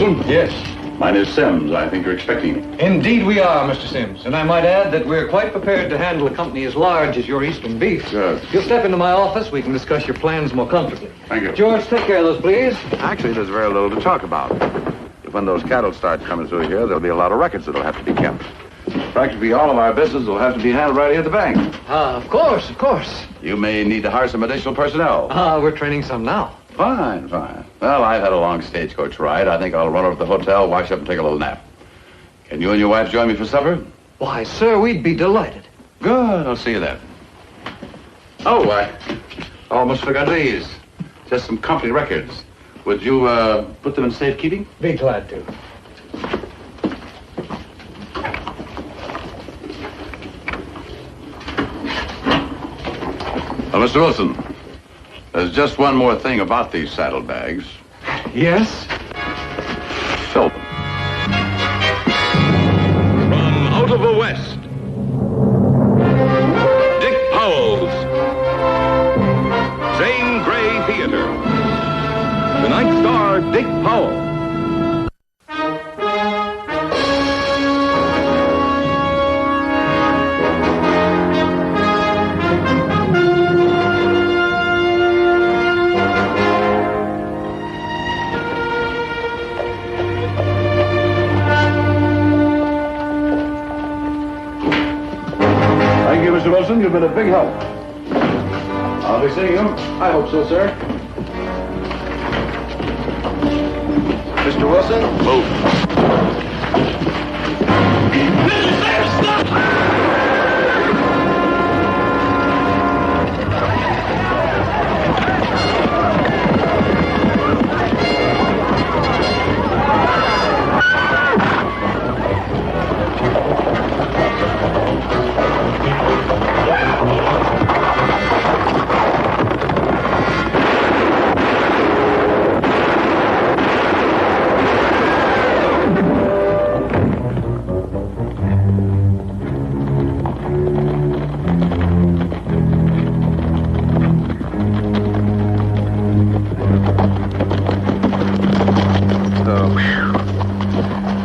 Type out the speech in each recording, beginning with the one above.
Wilson? Yes. Mine is Sims. I think you're expecting me. Indeed we are, Mr. Sims. And I might add that we're quite prepared to handle a company as large as your Eastern Beef. Good. If you'll step into my office, we can discuss your plans more comfortably. Thank you. George, take care of those, please. Actually, there's very little to talk about. When those cattle start coming through here, there'll be a lot of records that'll have to be kept. Practically all of our business will have to be handled right here at the bank. Of course, of course. You may need to hire some additional personnel. We're training some now. Fine. Well, I've had a long stagecoach ride. I think I'll run over to the hotel, wash up, and take a little nap. Can you and your wife join me for supper? Why, sir, we'd be delighted. Good. I'll see you then. Oh, I almost forgot these. Just some company records. Would you put them in safekeeping? Be glad to. Mr. Wilson, there's just one more thing about these saddlebags. Yes? Fill them. From out of the West, Dick Powell's Zane Grey Theater. Tonight's star, Dick Powell. Thank you, Mr. Wilson. You've been a big help. I'll be seeing you. I hope so, sir. Mr. Wilson? Move.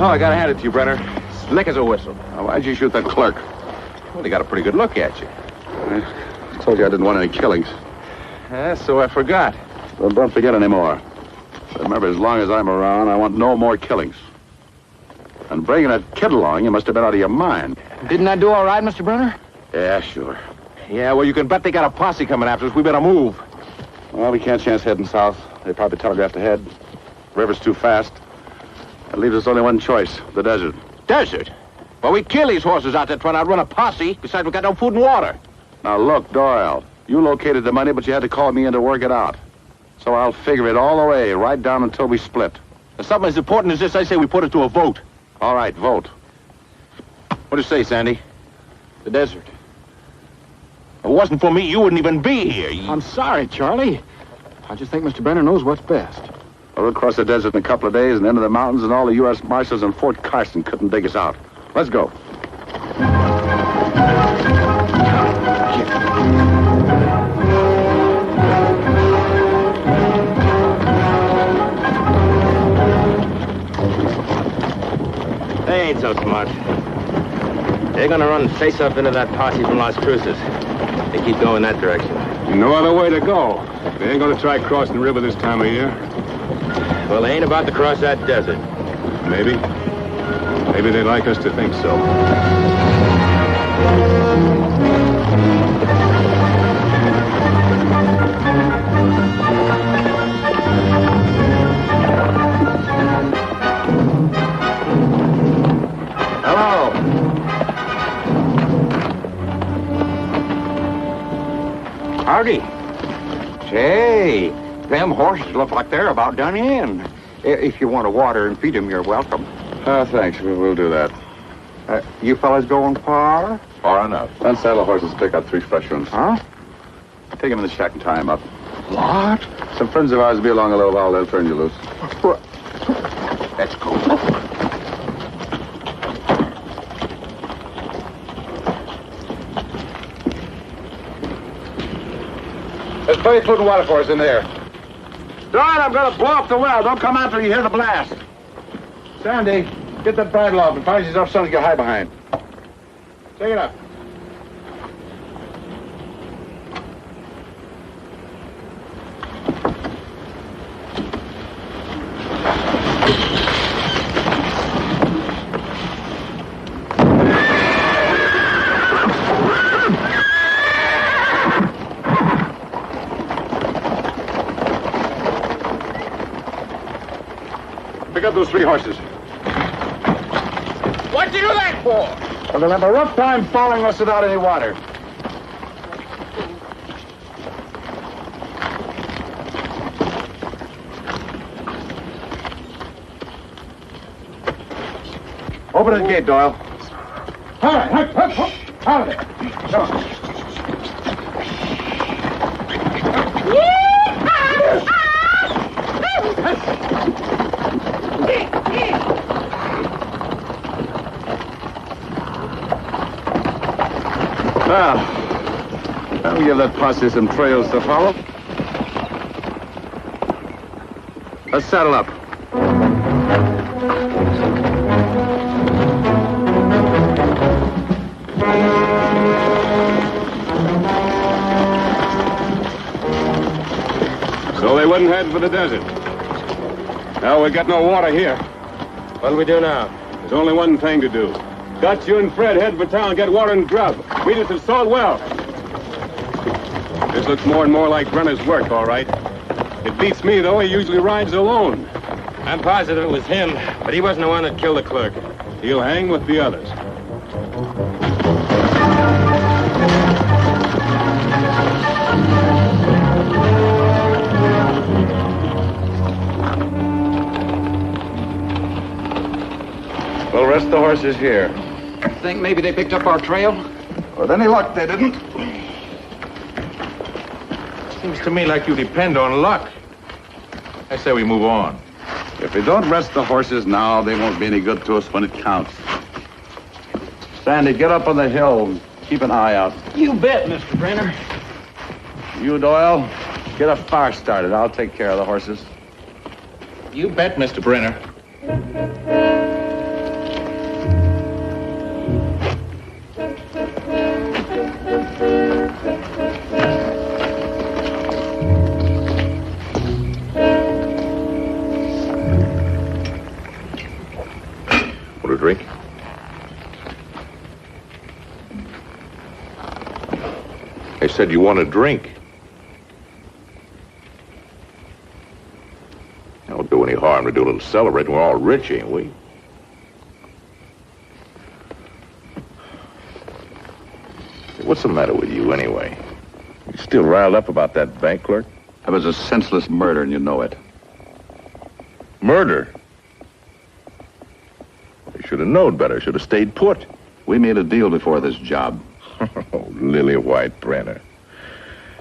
I gotta hand it to you, Brenner. Slick as a whistle. Why'd you shoot that clerk? Well, he got a pretty good look at you. I told you I didn't want any killings. So I forgot. Well, don't forget anymore. Remember, as long as I'm around, I want no more killings. And bringing that kid along, you must have been out of your mind. Didn't I do all right, Mr. Brenner? Yeah, sure. Yeah, well, you can bet they got a posse coming after us. We better move. Well, we can't chance heading south. They probably telegraphed ahead. River's too fast. That leaves us only one choice, the desert. Desert? Well, we kill these horses out there trying to outrun a posse. Besides, we got no food and water. Now, look, Doyle, you located the money, but you had to call me in to work it out. So I'll figure it all the way, right down until we split. If something as important as this, I say we put it to a vote. All right, vote. What do you say, Sandy? The desert. If it wasn't for me, you wouldn't even be here. I'm sorry, Charlie. I just think Mr. Brenner knows what's best. We'll cross the desert in a couple of days and into the mountains, and all the U.S. Marshals in Fort Carson couldn't dig us out. Let's go. They ain't so smart. They're gonna run face-up into that posse from Las Cruces. They keep going that direction. No other way to go. They ain't gonna try crossing the river this time of year. Well, they ain't about to cross that desert. Maybe. Maybe they'd like us to think so. Hello. Howdy. Say, them horses look like they're about done in. If you want to water and feed them, you're welcome. Thanks. We'll do that. You fellas going far? Far enough. Unsaddle horses, pick out 3 fresh ones. Huh? Take them in the shack and tie them up. What? Some friends of ours will be along a little while. They'll turn you loose. Let's go. There's plenty of food and water for us in there. Don, I'm going to blow up the well. Don't come out till you hear the blast. Sandy, get that bridle off and find yourself something to get high behind. Take it up. Pick up those 3 horses. What'd you do that for? Well, they'll have a rough time following us without any water. Open the gate, Doyle. All right, up. Out of there. Come on. Well, that'll give that posse some trails to follow. Let's saddle up. So they wouldn't head for the desert. Now we got no water here. What'll we do now? There's only one thing to do. Got you and Fred head for town, get water and grub. Meet us at Salt Well. This looks more and more like Brenner's work, all right. It beats me, though. He usually rides alone. I'm positive it was him, but he wasn't the one that killed the clerk. He'll hang with the others. We'll rest the horses here. Think maybe they picked up our trail? With any luck, they didn't. Seems to me like you depend on luck. I say we move on. If we don't rest the horses now, they won't be any good to us when it counts. Sandy, get up on the hill. Keep an eye out. You bet, Mr. Brenner. You, Doyle, get a fire started. I'll take care of the horses. You bet, Mr. Brenner. Want a drink? I said you want a drink. Don't do any harm to do a little celebrating. We're all rich, ain't we? What's the matter with you, anyway? You still riled up about that bank clerk? That was a senseless murder, and you know it. Murder? I should have known better. Should have stayed put. We made a deal before this job. Oh, Lily White Brenner.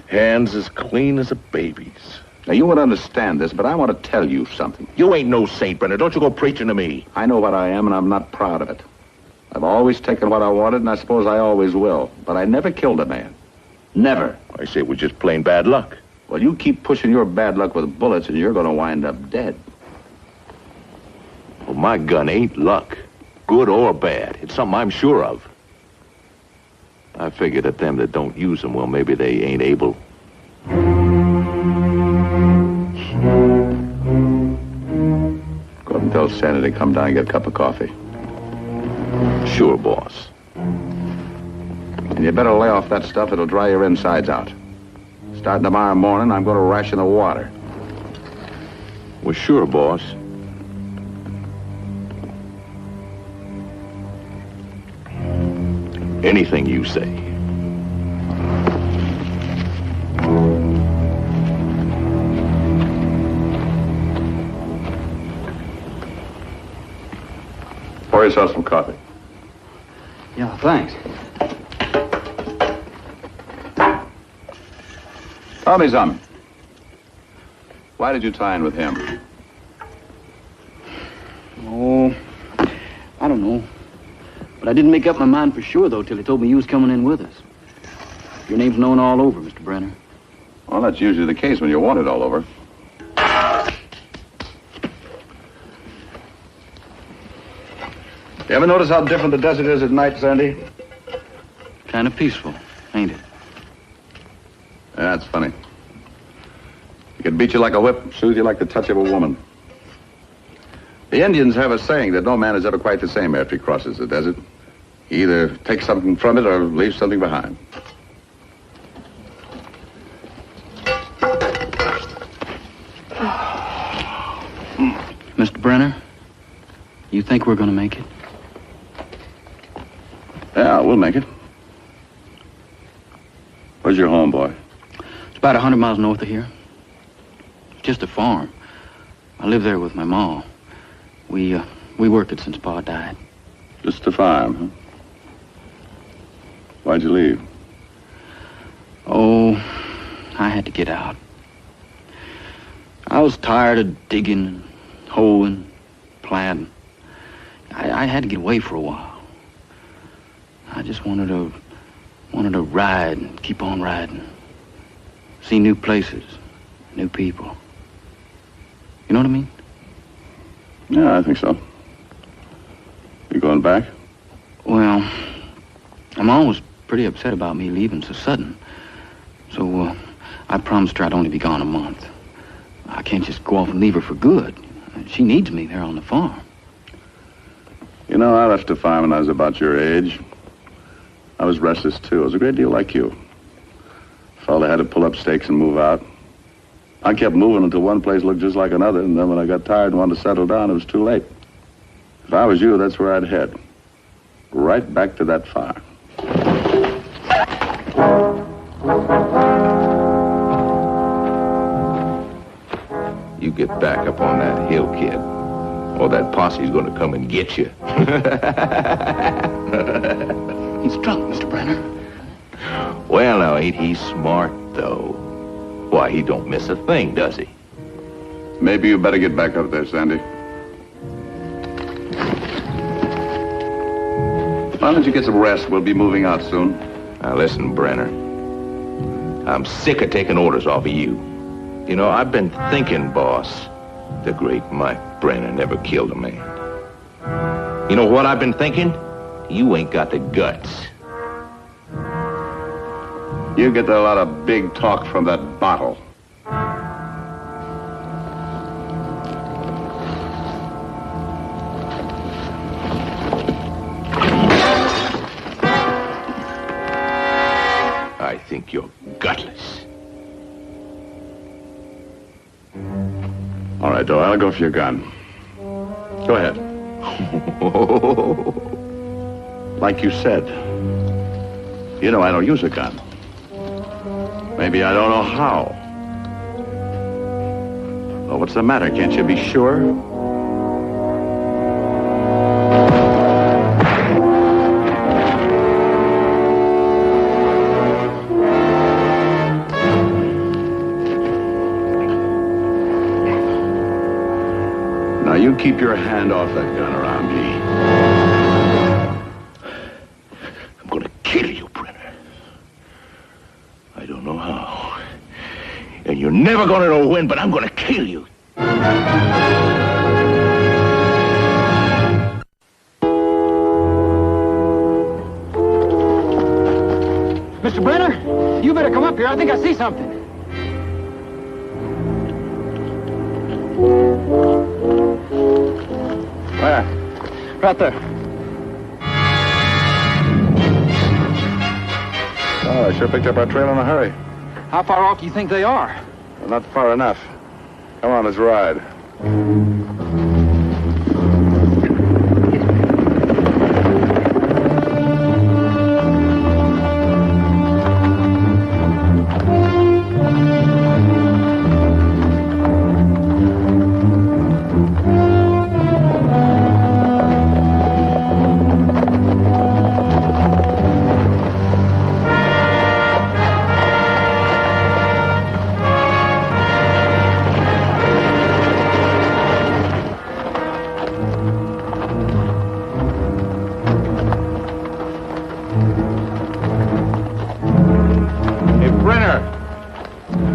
Hands as clean as a baby's. Now, you won't understand this, but I want to tell you something. You ain't no saint, Brenner. Don't you go preaching to me. I know what I am, and I'm not proud of it. I've always taken what I wanted, and I suppose I always will. But I never killed a man. Never. I say it was just plain bad luck. Well, you keep pushing your bad luck with bullets, and you're going to wind up dead. Well, my gun ain't luck. Good or bad. It's something I'm sure of. I figure that them that don't use them, well, maybe they ain't able. Go up and tell Sandy to come down and get a cup of coffee. Sure, boss. And you better lay off that stuff. It'll dry your insides out. Starting tomorrow morning, I'm going to ration the water. Well, sure, boss. Anything you say. Pour yourself some coffee. Yeah, thanks. Tell me something. Why did you tie in with him? Oh, I don't know. But I didn't make up my mind for sure, though, till he told me you was coming in with us. Your name's known all over, Mr. Brenner. Well, that's usually the case when you're wanted all over. You ever notice how different the desert is at night, Sandy? Kind of peaceful, ain't it? Yeah, that's funny. It can beat you like a whip, soothe you like the touch of a woman. The Indians have a saying that no man is ever quite the same after he crosses the desert. He either takes something from it or leaves something behind. Mr. Brenner, you think we're going to make it? Yeah, we'll make it. Where's your home, boy? It's about 100 miles north of here. Just a farm. I live there with my ma. We worked it since Pa died. Just a farm, huh? Why'd you leave? Oh, I had to get out. I was tired of digging, hoeing, planting. I had to get away for a while. I just wanted to ride and keep on riding. See new places, new people. You know what I mean? Yeah, I think so. You going back? Well, I'm always pretty upset about me leaving so sudden. So, I promised her I'd only be gone a month. I can't just go off and leave her for good. She needs me there on the farm. You know, I left the farm when I was about your age. I was restless, too. I was a great deal like you. Felt I had to pull up stakes and move out. I kept moving until one place looked just like another, and then when I got tired and wanted to settle down, it was too late. If I was you, that's where I'd head. Right back to that farm. You get back up on that hill, kid, or that posse's gonna come and get you. He's drunk, Mr. Brenner. Well, now, ain't he smart, though? Why, he don't miss a thing, does he? Maybe you better get back up there, Sandy. Why don't you get some rest? We'll be moving out soon. Now, listen, Brenner. I'm sick of taking orders off of you. You know, I've been thinking, boss, the great Mike Brenner never killed a man. You know what I've been thinking? You ain't got the guts. You get a lot of big talk from that bottle. I think you're gutless. All right, Doyle, I'll go for your gun. Go ahead. Like you said, you know I don't use a gun. Maybe I don't know how. Well, what's the matter? Can't you be sure? Now, you keep your hand off that gun around me. I'm gonna kill you, Brenner. I don't know how. And you're never gonna know when, but I'm gonna kill you. Mr. Brenner, you better come up here. I think I see something. Where? Right there. Oh, I sure picked up our trail in a hurry. How far off do you think they are? Well, not far enough. Come on, let's ride.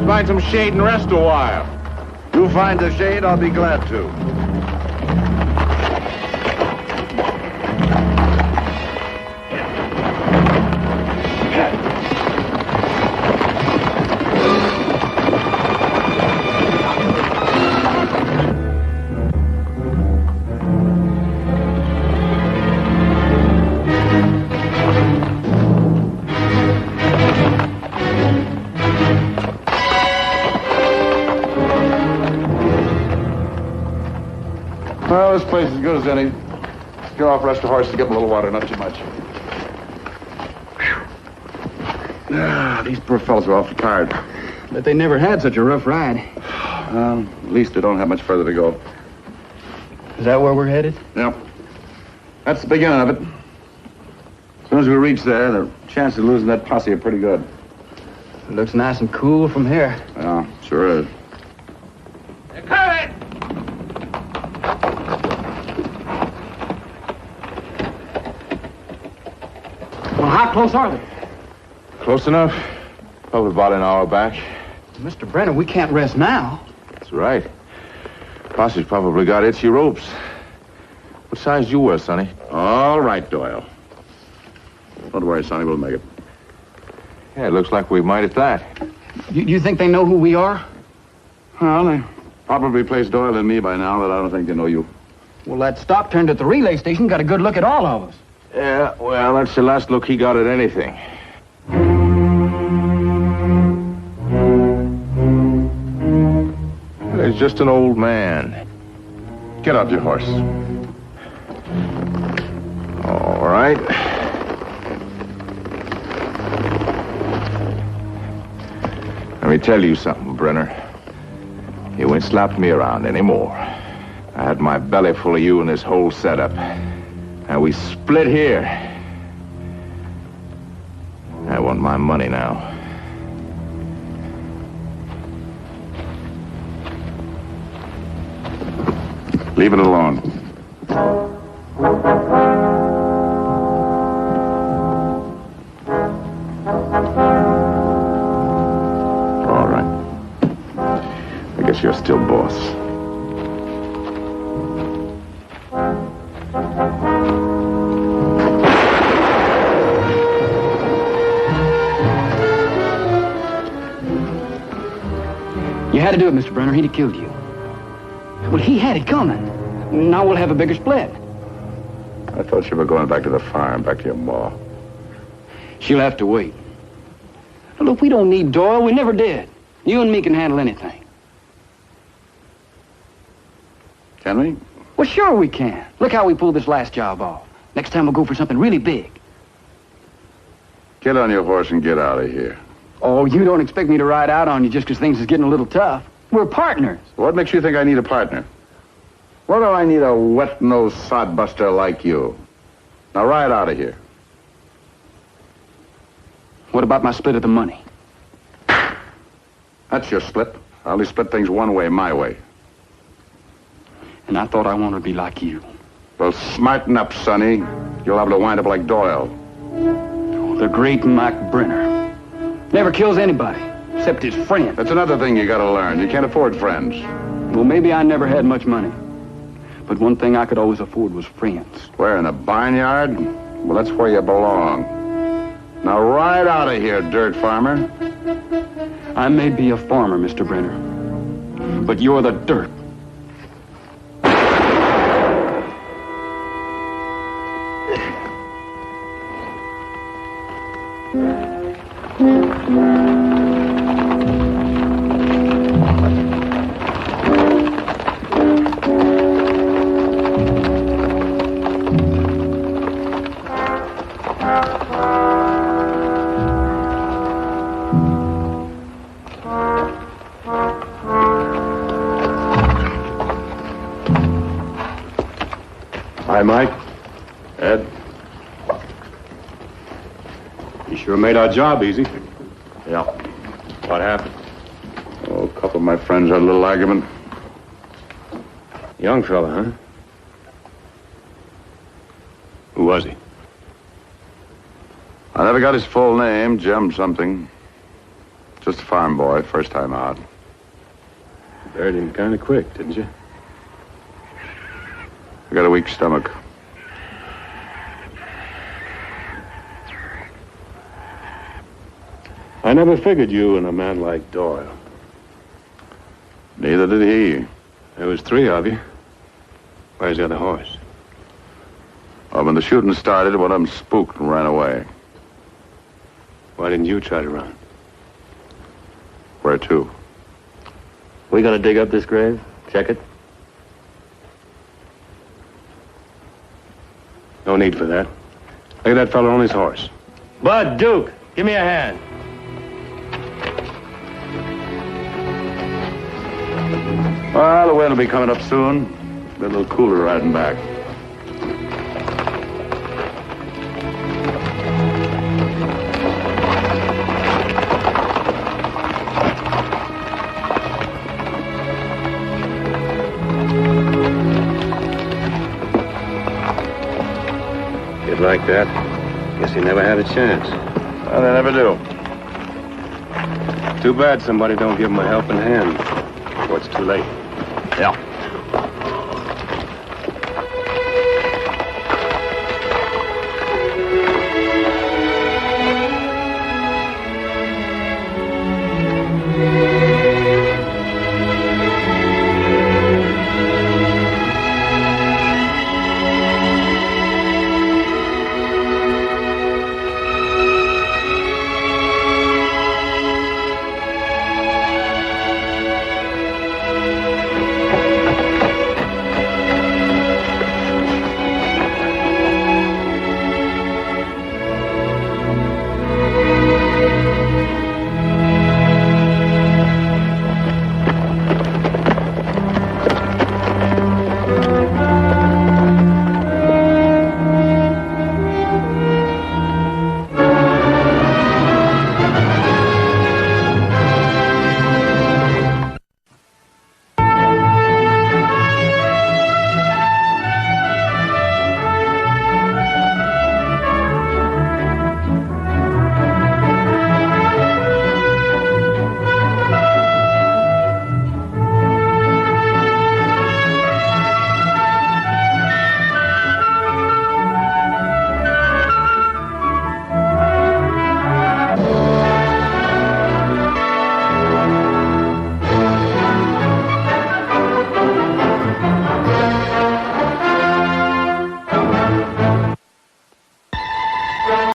Find some shade and rest a while. You find the shade, I'll be glad to. Well, this place is good as any. Get off, rest the horses, give them a little water, not too much. These poor fellows are awful tired. Bet they never had such a rough ride. At least they don't have much further to go. Is that where we're headed? Yep. That's the beginning of it. As soon as we reach there, the chances of losing that posse are pretty good. It looks nice and cool from here. Yeah, sure is. They're coming! Well, how close are they? Close enough. Probably about an hour back. Mr. Brenner, we can't rest now. That's right. Posse's probably got itchy ropes. What size you wear, Sonny? All right, Doyle. Don't worry, Sonny, we'll make it. Yeah, it looks like we might at that. You think they know who we are? Well, they probably placed Doyle and me by now, but I don't think they know you. Well, that stop turned at the relay station got a good look at all of us. Yeah, well, that's the last look he got at anything. He's just an old man. Get off your horse. All right. Let me tell you something, Brenner. You ain't slapped me around anymore. I had my belly full of you in this whole setup. And we split here. I want my money now. Leave it alone. All right. I guess you're still boss. You had to do it, Mr. Brenner. He'd have killed you. Well, he had it coming. Now we'll have a bigger split. I thought you were going back to the farm, back to your ma. She'll have to wait. Now, look, we don't need Doyle. We never did. You and me can handle anything. Can we? Well, sure we can. Look how we pulled this last job off. Next time we'll go for something really big. Get on your horse and get out of here. Oh, you don't expect me to ride out on you just because things is getting a little tough. We're partners. What makes you think I need a partner? What do I need a wet-nosed sodbuster like you? Now ride out of here. What about my split of the money? That's your split. I only split things one way, my way. And I thought I wanted to be like you. Well, smarten up, Sonny. You'll have to wind up like Doyle. The great Mike Brenner. Never kills anybody, except his friend. That's another thing you gotta learn. You can't afford friends. Well, maybe I never had much money. But one thing I could always afford was friends. Where, in a barnyard? Well, that's where you belong. Now ride out of here, dirt farmer. I may be a farmer, Mr. Brenner, but you're the dirt. Hi, Mike. Ed? You sure made our job easy. Yeah. What happened? Oh, a couple of my friends had a little argument. Young fella, huh? Who was he? I never got his full name, Jem something. Just a farm boy, first time out. Buried him kind of quick, didn't you? I got a weak stomach. I never figured you in a man like Doyle. Neither did he. There was 3 of you. Where's the other horse? Well, when the shooting started, one of them spooked and ran away. Why didn't you try to run? Where to? We gonna dig up this grave? Check it? No need for that. Look at that fellow on his horse. Bud, Duke, give me a hand. Well, the wind will be coming up soon. Be a little cooler riding back. Kid like that, guess he never had a chance. Well, they never do. Too bad somebody don't give him a helping hand before it's too late. Yeah.